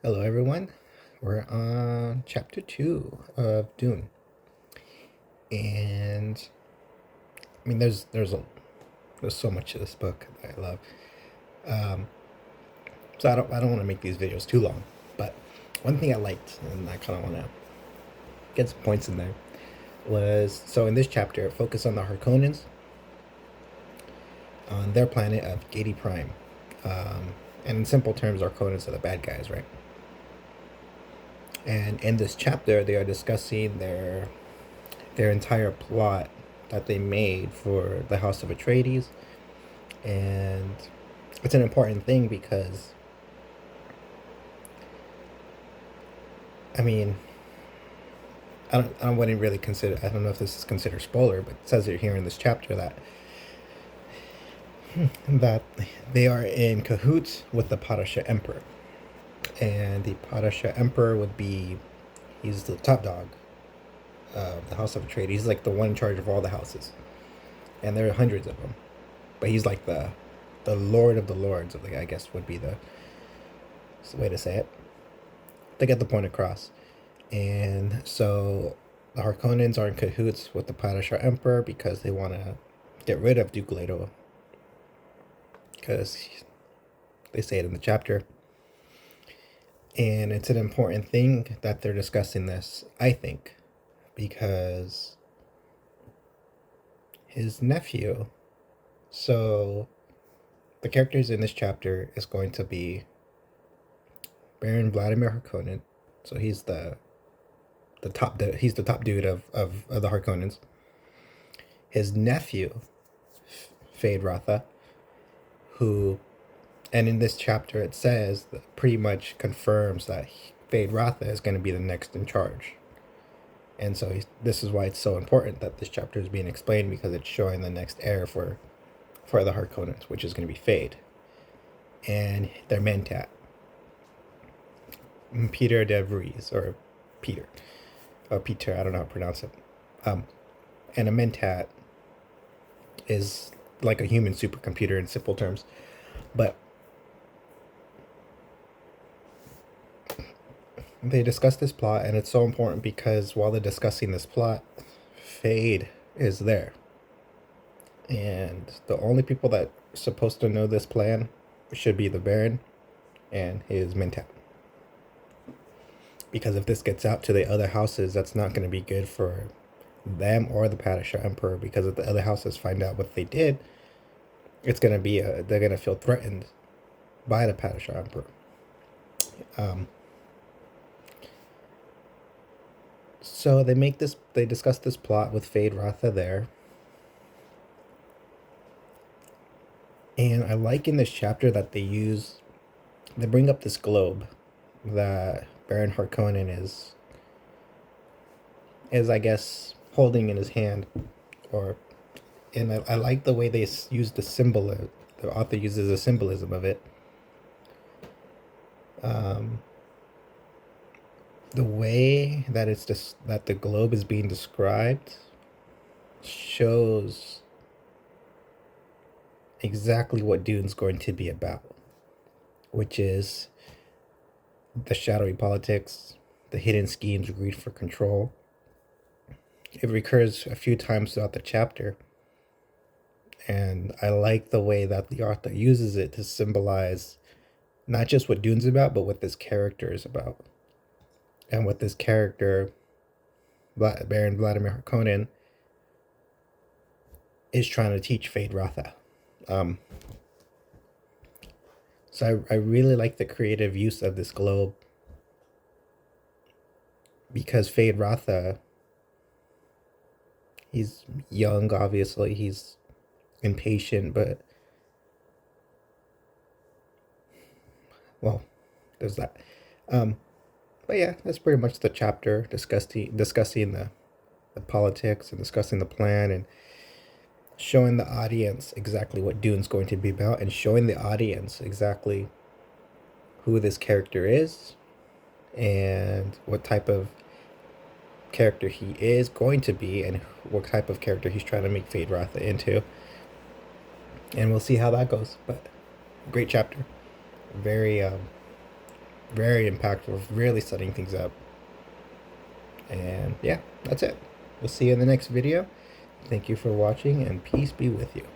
Hello, everyone. We're on chapter 2 of Dune, and I mean, there's so much to this book that I love. Um, so I don't want to make these videos too long, but one thing I liked, and I kind of want to get some points in there, was so in this chapter it focused on the Harkonnens on their planet of Gedi Prime, and in simple terms, Harkonnens are the bad guys, right? And in this chapter, they are discussing their entire plot that they made for the House of Atreides, and it's an important thing because I mean I wouldn't really consider, I don't know if this is considered spoiler, but it says it here in this chapter that they are in cahoots with the Padishah Emperor, and the Padishah Emperor would be, he's the top dog of the House of Atreides. He's like the one in charge of all the houses, and there are hundreds of them, but he's like the Lord of the Lords of the, I guess would be the way to say it, to get the point across. And so the Harkonnens are in cahoots with the Padishah Emperor because they want to get rid of Duke Leto, because they say it in the chapter. And it's an important thing that they're discussing this, I think, because his nephew, so the characters in this chapter is going to be Baron Vladimir Harkonnen. So he's the top dude of the Harkonnens. His nephew, Feyd-Rautha, who, and in this chapter it says, pretty much confirms that Feyd-Rautha is going to be the next in charge. And so this is why it's so important that this chapter is being explained, because it's showing the next heir for the Harkonnens, which is going to be Feyd. And their Mentat, Peter de Vries, or Peter, I don't know how to pronounce it. And a Mentat is like a human supercomputer in simple terms. But they discuss this plot, and it's so important because while they're discussing this plot, Feyd is there. And the only people that are supposed to know this plan should be the Baron and his Mentat. Because if this gets out to the other houses, that's not going to be good for them or the Padishah Emperor, because if the other houses find out what they did, it's going to be they're going to feel threatened by the Padishah Emperor. So they discuss this plot with Feyd-Rautha there. And I like in this chapter that they bring up this globe that Baron Harkonnen is I guess holding in his hand, and I like the way they use the symbol. The author uses the symbolism of it. The way that that the globe is being described shows exactly what Dune's going to be about, which is the shadowy politics, the hidden schemes, greed for control. It recurs a few times throughout the chapter, and I like the way that the author uses it to symbolize not just what Dune's about, but what this character is about, and what this character, Baron Vladimir Harkonnen, is trying to teach Feyd-Rautha. So I really like the creative use of this globe, because Feyd-Rautha, he's young, obviously, he's impatient, but, well, there's that. But yeah, that's pretty much the chapter, discussing the politics and discussing the plan, and showing the audience exactly what Dune's going to be about, and showing the audience exactly who this character is and what type of character he is going to be, and what type of character he's trying to make Feyd-Rautha into. And we'll see how that goes. But great chapter. Very Very impactful, really setting things up. And yeah, that's it. We'll see you in the next video. Thank you for watching, and peace be with you.